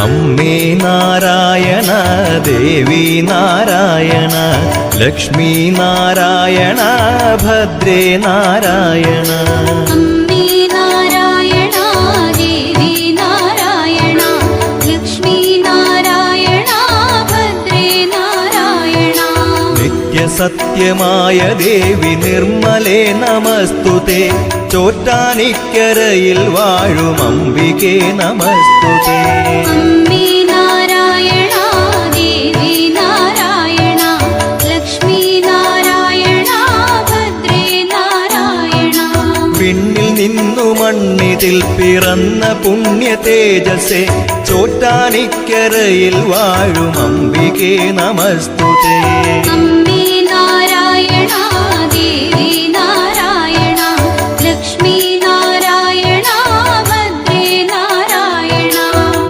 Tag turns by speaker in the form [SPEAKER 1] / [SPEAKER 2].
[SPEAKER 1] അമ്മേ നാരായണ ദേവി നാരായണ ലക്ഷ്മി നാരായണ ഭദ്രേ നാരായണ
[SPEAKER 2] അമ്മേ നാരായണ ദേവി നാരായണ ലക്ഷ്മി നാരായണ ഭദ്രേ നാരായണ
[SPEAKER 1] നിത്യസത്യമായ ദേവി നിർമ്മലേ നമസ്തുതേ ചോറ്റാനിക്കരയിൽ വാഴും അംബികേ നമസ്തുതേ
[SPEAKER 2] അമ്മേ നാരായണ ദേവി നാരായണ ലക്ഷ്മി നാരായണ ഭദ്രേ നാരായണ
[SPEAKER 1] പിന്നിൽ നിന്നു മണ്ണിതിൽ പിറന്ന പുണ്യ തേജസ്സേ ചോറ്റാനിക്കരയിൽ വാഴും അംബികേ നമസ്തുതേ
[SPEAKER 2] അമ്മേ